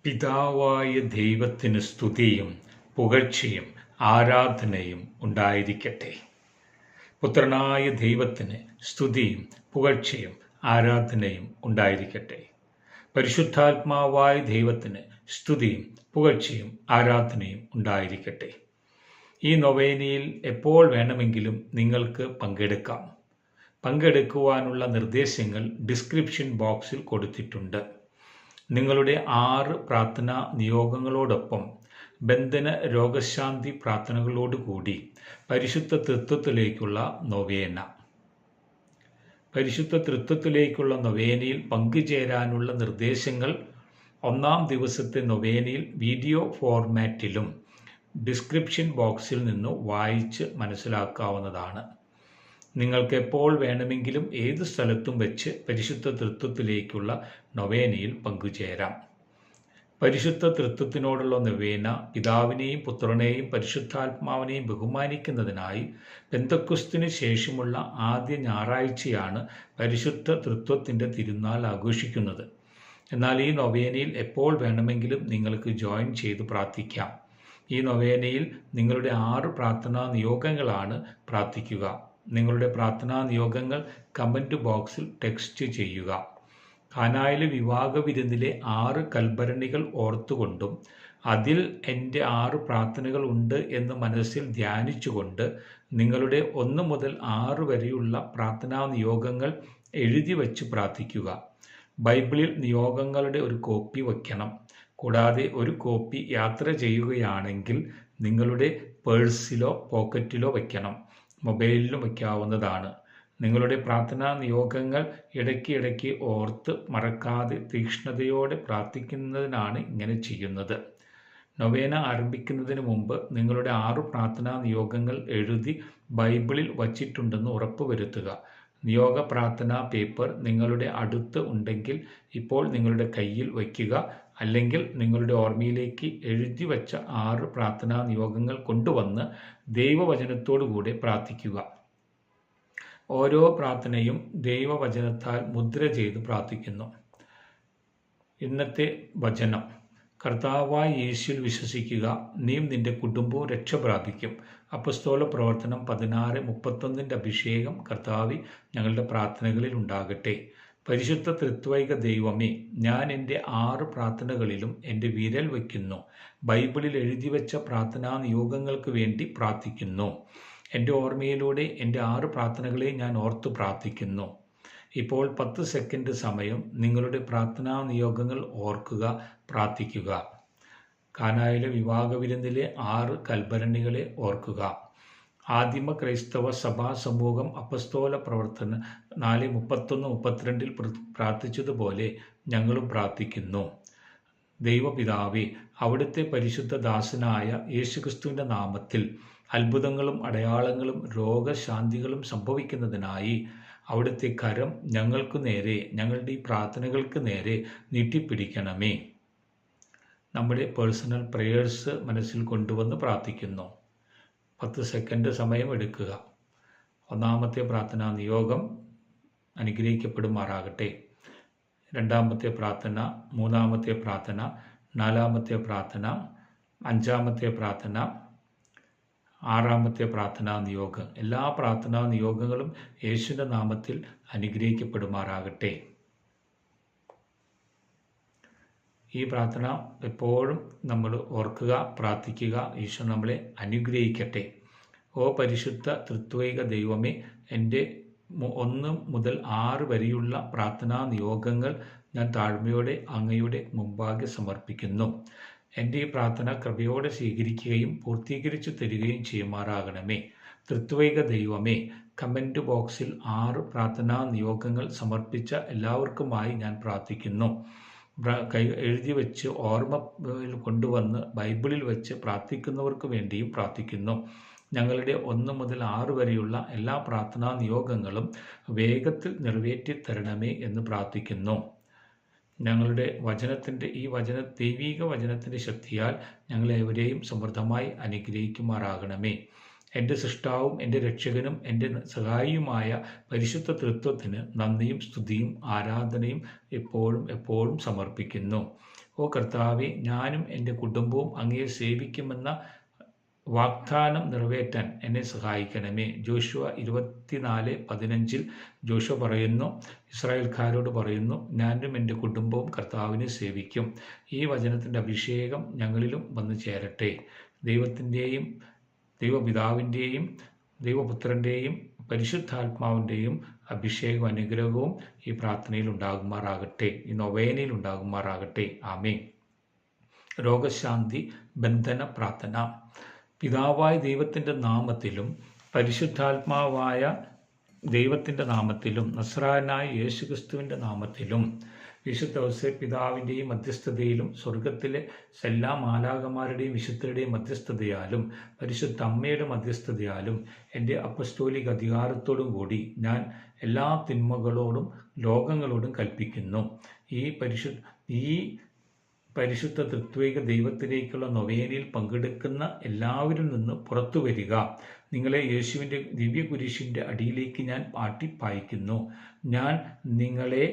പിതാവായ ദൈവത്തിന് സ്തുതിയും പുകഴ്ചയും ആരാധനയും ഉണ്ടായിരിക്കട്ടെ. പുത്രനായ ദൈവത്തിന് സ്തുതിയും പുകഴ്ചയും ആരാധനയും ഉണ്ടായിരിക്കട്ടെ. പരിശുദ്ധാത്മാവായ ദൈവത്തിന് സ്തുതിയും പുകഴ്ചയും ആരാധനയും ഉണ്ടായിരിക്കട്ടെ. ഈ നൊവേനയിൽ എപ്പോൾ വേണമെങ്കിലും നിങ്ങൾക്ക് പങ്കെടുക്കാം. പങ്കെടുക്കുവാനുള്ള നിർദ്ദേശങ്ങൾ ഡിസ്ക്രിപ്ഷൻ ബോക്സിൽ കൊടുത്തിട്ടുണ്ട്. നിങ്ങളുടെ 6 പ്രാർത്ഥനാ നിയോഗങ്ങളോടൊപ്പം ബന്ധന രോഗശാന്തി പ്രാർത്ഥനകളോടുകൂടി പരിശുദ്ധ തൃത്വത്തിലേക്കുള്ള നൊവേന. പരിശുദ്ധ തൃത്വത്തിലേക്കുള്ള നൊവേനയിൽ പങ്കുചേരാനുള്ള നിർദ്ദേശങ്ങൾ 1-ാം ദിവസത്തെ നൊവേനയിൽ വീഡിയോ ഫോർമാറ്റിലും ഡിസ്ക്രിപ്ഷൻ ബോക്സിൽ നിന്ന് വായിച്ച് മനസ്സിലാക്കാവുന്നതാണ്. നിങ്ങൾക്ക് എപ്പോൾ വേണമെങ്കിലും ഏത് സ്ഥലത്തും വെച്ച് പരിശുദ്ധ തൃത്വത്തിലേക്കുള്ള നൊവേനയിൽ പങ്കുചേരാം. പരിശുദ്ധ തൃത്വത്തിനോടുള്ള നൊവേന പിതാവിനെയും പുത്രനെയും പരിശുദ്ധാത്മാവിനെയും ബഹുമാനിക്കുന്നതിനായി പെന്തക്കോസ്തിന് ശേഷമുള്ള ആദ്യ ഞായറാഴ്ചയാണ് പരിശുദ്ധ തൃത്വത്തിൻ്റെ തിരുനാൾ ആഘോഷിക്കുന്നത്. എന്നാൽ ഈ നൊവേനയിൽ എപ്പോൾ വേണമെങ്കിലും നിങ്ങൾക്ക് ജോയിൻ ചെയ്ത് പ്രാർത്ഥിക്കാം. ഈ നൊവേനയിൽ നിങ്ങളുടെ 6 പ്രാർത്ഥനാ നിയോഗങ്ങളാണ് പ്രാർത്ഥിക്കുക. നിങ്ങളുടെ പ്രാർത്ഥനാ നിയോഗങ്ങൾ കമൻറ്റ് ബോക്സിൽ ടെക്സ്റ്റ് ചെയ്യുക. കാനായിലെ വിവാഹ വിരുന്നിലെ 6 കൽഭരണികൾ ഓർത്തുകൊണ്ടും അതിൽ എൻ്റെ 6 പ്രാർത്ഥനകൾ ഉണ്ട് എന്ന് മനസ്സിൽ ധ്യാനിച്ചുകൊണ്ട് നിങ്ങളുടെ 1 മുതൽ 6 വരെയുള്ള പ്രാർത്ഥനാ നിയോഗങ്ങൾ എഴുതി വച്ച് പ്രാർത്ഥിക്കുക. ബൈബിളിൽ നിയോഗങ്ങളുടെ ഒരു കോപ്പി വയ്ക്കണം. കൂടാതെ ഒരു കോപ്പി യാത്ര ചെയ്യുകയാണെങ്കിൽ നിങ്ങളുടെ പേഴ്സിലോ പോക്കറ്റിലോ വയ്ക്കണം. മൊബൈലിലും വയ്ക്കാവുന്നതാണ്. നിങ്ങളുടെ പ്രാർത്ഥനാ നിയോഗങ്ങൾ ഇടയ്ക്ക് ഓർത്ത് മറക്കാതെ തീക്ഷ്ണതയോടെ പ്രാർത്ഥിക്കുന്നതിനാണ് ഇങ്ങനെ ചെയ്യുന്നത്. നൊവേന ആരംഭിക്കുന്നതിന് മുമ്പ് നിങ്ങളുടെ 6 പ്രാർത്ഥനാ നിയോഗങ്ങൾ എഴുതി ബൈബിളിൽ വച്ചിട്ടുണ്ടെന്ന് ഉറപ്പുവരുത്തുക. നിയോഗ പ്രാർത്ഥനാ പേപ്പർ നിങ്ങളുടെ അടുത്ത് ഉണ്ടെങ്കിൽ ഇപ്പോൾ നിങ്ങളുടെ കയ്യിൽ വയ്ക്കുക. അല്ലെങ്കിൽ നിങ്ങളുടെ ഓർമ്മയിലേക്ക് എഴുതി വച്ച 6 പ്രാർത്ഥനാ നിയോഗങ്ങൾ കൊണ്ടുവന്ന് ദൈവവചനത്തോടുകൂടെ പ്രാർത്ഥിക്കുക. ഓരോ പ്രാർത്ഥനയും ദൈവവചനത്താൽ മുദ്ര ചെയ്ത് പ്രാർത്ഥിക്കുന്നു. ഇന്നത്തെ വചനം: കർത്താവായ യേശുവിൽ വിശ്വസിക്കുക, നീയും നിന്റെ കുടുംബവും രക്ഷ പ്രാപിക്കും. അപ്പസ്തോല പ്രവർത്തനം 16:31 അഭിഷേകം കർത്താവേ ഞങ്ങളുടെ പ്രാർത്ഥനകളിൽ ഉണ്ടാകട്ടെ. പരിശുദ്ധ ത്രിത്വൈക ദൈവമേ, ഞാൻ എൻ്റെ 6 പ്രാർത്ഥനകളിലും എൻ്റെ വിരൽ വയ്ക്കുന്നു. ബൈബിളിൽ എഴുതി വച്ച പ്രാർത്ഥനാ നിയോഗങ്ങൾക്ക് വേണ്ടി പ്രാർത്ഥിക്കുന്നു. എൻ്റെ ഓർമ്മയിലൂടെ എൻ്റെ 6 പ്രാർത്ഥനകളെ ഞാൻ ഓർത്തു പ്രാർത്ഥിക്കുന്നു. ഇപ്പോൾ 10 സെക്കൻഡ് സമയം നിങ്ങളുടെ പ്രാർത്ഥനാ നിയോഗങ്ങൾ ഓർക്കുക, പ്രാർത്ഥിക്കുക. കാനായിലെ വിവാഹ വിരുന്നിലെ 6 കൽഭരണികളെ ഓർക്കുക. ആദിമ ക്രൈസ്തവ സഭാ സമൂഹം അപ്പസ്തോല പ്രവർത്തന 4:31-32 പ്രാർത്ഥിച്ചതുപോലെ ഞങ്ങളും പ്രാർത്ഥിക്കുന്നു. ദൈവപിതാവേ, അവിടുത്തെ പരിശുദ്ധ ദാസനായ യേശുക്രിസ്തുവിൻ്റെ നാമത്തിൽ അത്ഭുതങ്ങളും അടയാളങ്ങളും രോഗശാന്തികളും സംഭവിക്കുന്നതിനായി അവിടുത്തെ കരം ഞങ്ങൾക്ക് നേരെ, ഞങ്ങളുടെ ഈ പ്രാർത്ഥനകൾക്ക് നേരെ നീട്ടിപ്പിടിക്കണമേ. നമ്മുടെ പേഴ്സണൽ പ്രേയേഴ്സ് മനസ്സിൽ കൊണ്ടുവന്ന് പ്രാർത്ഥിക്കുന്നു. 10 സെക്കൻഡ് സമയം എടുക്കുക. 1-ാമത്തെ പ്രാർത്ഥനാ നിയോഗം അനുഗ്രഹിക്കപ്പെടുമാറാകട്ടെ. 2-ാമത്തെ പ്രാർത്ഥന, 3-ാമത്തെ പ്രാർത്ഥന, 4-ാമത്തെ പ്രാർത്ഥന, 5-ാമത്തെ പ്രാർത്ഥന, 6-ാമത്തെ പ്രാർത്ഥനാ നിയോഗം. എല്ലാ പ്രാർത്ഥനാ നിയോഗങ്ങളും യേശുവിൻ്റെ നാമത്തിൽ അനുഗ്രഹിക്കപ്പെടുമാറാകട്ടെ. ഈ പ്രാർത്ഥന എപ്പോഴും നമ്മൾ ഓർക്കുക, പ്രാർത്ഥിക്കുക. ഈശോ നമ്മളെ അനുഗ്രഹിക്കട്ടെ. ഓ പരിശുദ്ധ ത്രിത്വൈക ദൈവമേ, എൻ്റെ 1 മുതൽ 6 വരെയുള്ള പ്രാർത്ഥനാ നിയോഗങ്ങൾ ഞാൻ താഴ്മയോടെ അങ്ങയുടെ മുമ്പാകെ സമർപ്പിക്കുന്നു. എൻ്റെ ഈ പ്രാർത്ഥന കൃപയോടെ സ്വീകരിക്കുകയും പൂർത്തീകരിച്ചു തരികയും ചെയ്യുമാറാകണമേ. ത്രിത്വൈക ദൈവമേ, കമൻറ്റ് ബോക്സിൽ 6 പ്രാർത്ഥനാ നിയോഗങ്ങൾ സമർപ്പിച്ച എല്ലാവർക്കുമായി ഞാൻ പ്രാർത്ഥിക്കുന്നു. എഴുതി വെച്ച് ഓർമ്മ കൊണ്ടുവന്ന് ബൈബിളിൽ വെച്ച് പ്രാർത്ഥിക്കുന്നവർക്ക് വേണ്ടിയും പ്രാർത്ഥിക്കുന്നു. ഞങ്ങളുടെ 1 മുതൽ 6 വരെയുള്ള എല്ലാ പ്രാർത്ഥനാ നിയോഗങ്ങളും വേഗത്തിൽ നിറവേറ്റിത്തരണമേ എന്ന് പ്രാർത്ഥിക്കുന്നു. ഞങ്ങളുടെ വചനത്തിൻ്റെ ദൈവീക വചനത്തിൻ്റെ ശക്തിയാൽ ഞങ്ങളെവരെയും സമൃദ്ധമായി അനുഗ്രഹിക്കുമാറാകണമേ. എൻ്റെ സൃഷ്ടാവും എൻ്റെ രക്ഷകനും എൻ്റെ സഹായിയുമായ പരിശുദ്ധ തൃത്വത്തിന് നന്ദിയും സ്തുതിയും ആരാധനയും എപ്പോഴും എപ്പോഴും സമർപ്പിക്കുന്നു. ഓ കർത്താവെ, ഞാനും എൻ്റെ കുടുംബവും അങ്ങയെ സേവിക്കുമെന്ന വാഗ്ദാനം നിറവേറ്റാൻ എന്നെ സഹായിക്കണമേ. ജോഷുവ 24:15 ജോഷുവ പറയുന്നു, ഇസ്രായേൽക്കാരോട് പറയുന്നു, ഞാനും എൻ്റെ കുടുംബവും കർത്താവിനെ സേവിക്കും. ഈ വചനത്തിൻ്റെ അഭിഷേകം ഞങ്ങളിലും വന്നു ചേരട്ടെ. ദൈവത്തിൻ്റെയും ദൈവപിതാവിൻ്റെയും ദൈവപുത്രൻ്റെയും പരിശുദ്ധാത്മാവിൻ്റെയും അഭിഷേകവും അനുഗ്രഹവും ഈ പ്രാർത്ഥനയിൽ ഉണ്ടാകുമാറാകട്ടെ, ഈ നൊവേനയിൽ ഉണ്ടാകുമാറാകട്ടെ. ആമേൻ. രോഗശാന്തി ബന്ധന പ്രാർത്ഥന. പിതാവായ ദൈവത്തിൻ്റെ നാമത്തിലും പരിശുദ്ധാത്മാവായ ദൈവത്തിൻ്റെ നാമത്തിലും നസ്രായനായ യേശുക്രിസ്തുവിൻ്റെ നാമത്തിലും വിശുദ്ധ ഔസേപ്പ് പിതാവിൻ്റെയും മധ്യസ്ഥതയിലും സ്വർഗത്തിലെ എല്ലാ മാലാഖമാരുടെയും വിശുദ്ധരുടെയും മധ്യസ്ഥതയാലും പരിശുദ്ധ അമ്മയുടെ മധ്യസ്ഥതയാലും എൻ്റെ അപ്പസ്തോലിക അധികാരത്തോടും കൂടി ഞാൻ എല്ലാ തിന്മകളോടും ലോകങ്ങളോടും കൽപ്പിക്കുന്നു. ഈ പരിശുദ്ധ തൃത്വിക ദൈവത്തിലേക്കുള്ള നൊവേനയിൽ പങ്കെടുക്കുന്ന എല്ലാവരിൽ നിന്ന് പുറത്തു വരിക. നിങ്ങളെ യേശുവിൻ്റെ ദിവ്യകുരിശിൻ്റെ അടിയിലേക്ക് ഞാൻ പായിക്കുന്നു. ഞാൻ നിങ്ങളെ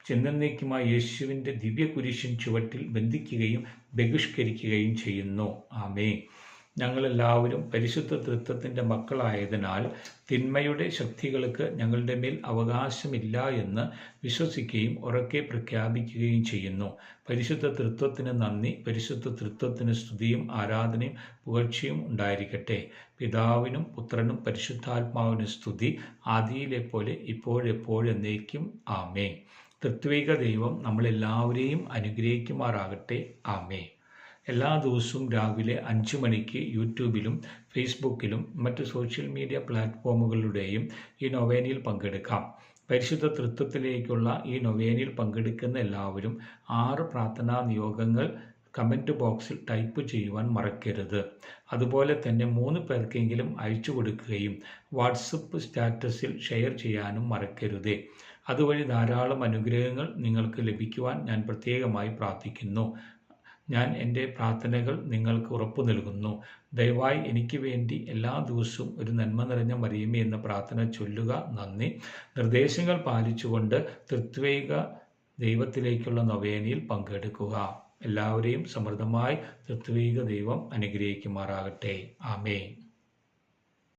ചെന്നേക്കുമായി യേശുവിൻ്റെ ദിവ്യകുരിശിൻ ചുവട്ടിൽ ബന്ധിക്കുകയും ബഹിഷ്കരിക്കുകയും ചെയ്യുന്നു. ആമേൻ. ഞങ്ങളെല്ലാവരും പരിശുദ്ധ തൃത്വത്തിൻ്റെ മക്കളായതിനാൽ തിന്മയുടെ ശക്തികൾക്ക് ഞങ്ങളുടെ മേൽ അവകാശമില്ല എന്ന് വിശ്വസിക്കുകയും ഉറക്കെ പ്രഖ്യാപിക്കുകയും ചെയ്യുന്നു. പരിശുദ്ധ തൃത്വത്തിന് നന്ദി, പരിശുദ്ധ തൃത്വത്തിന് സ്തുതിയും ആരാധനയും പുകഴ്ചയും ഉണ്ടായിരിക്കട്ടെ. പിതാവിനും പുത്രനും പരിശുദ്ധാത്മാവിനും സ്തുതി, ആദിയിലെ പോലെ ഇപ്പോഴെപ്പോഴെന്നേക്കും. ആമേൻ. തൃത്വിക ദൈവം നമ്മളെല്ലാവരെയും അനുഗ്രഹിക്കുമാറാകട്ടെ. ആമേൻ. എല്ലാ ദിവസവും രാവിലെ 5 മണിക്ക് യൂട്യൂബിലും ഫേസ്ബുക്കിലും മറ്റ് സോഷ്യൽ മീഡിയ പ്ലാറ്റ്ഫോമുകളുടെയും ഈ നൊവേനയിൽ പങ്കെടുക്കാം. പരിശുദ്ധ തൃത്വത്തിലേക്കുള്ള ഈ നൊവേനയിൽ പങ്കെടുക്കുന്ന എല്ലാവരും 6 പ്രാർത്ഥനാ നിയോഗങ്ങൾ കമൻറ്റ് ബോക്സിൽ ടൈപ്പ് ചെയ്യുവാൻ മറക്കരുത്. അതുപോലെ തന്നെ 3 പേർക്കെങ്കിലും അയച്ചു കൊടുക്കുകയും വാട്സപ്പ് സ്റ്റാറ്റസിൽ ഷെയർ ചെയ്യാനും മറക്കരുത്. അതുവഴി ധാരാളം അനുഗ്രഹങ്ങൾ നിങ്ങൾക്ക് ലഭിക്കുവാൻ ഞാൻ പ്രത്യേകമായി പ്രാർത്ഥിക്കുന്നു. ഞാൻ എൻ്റെ പ്രാർത്ഥനകൾ നിങ്ങൾക്ക് ഉറപ്പു നൽകുന്നു. ദയവായി എനിക്ക് വേണ്ടി എല്ലാ ദിവസവും ഒരു നന്മ നിറഞ്ഞ മറിയമേ എന്ന പ്രാർത്ഥന ചൊല്ലുക. നന്ദി. നിർദ്ദേശങ്ങൾ പാലിച്ചുകൊണ്ട് തൃത്വിക ദൈവത്തിലേക്കുള്ള നൊവേനയിൽ പങ്കെടുക്കുക. എല്ലാവരെയും സമൃദ്ധമായി തൃത്വിക ദൈവം അനുഗ്രഹിക്കുമാറാകട്ടെ. ആമേൻ.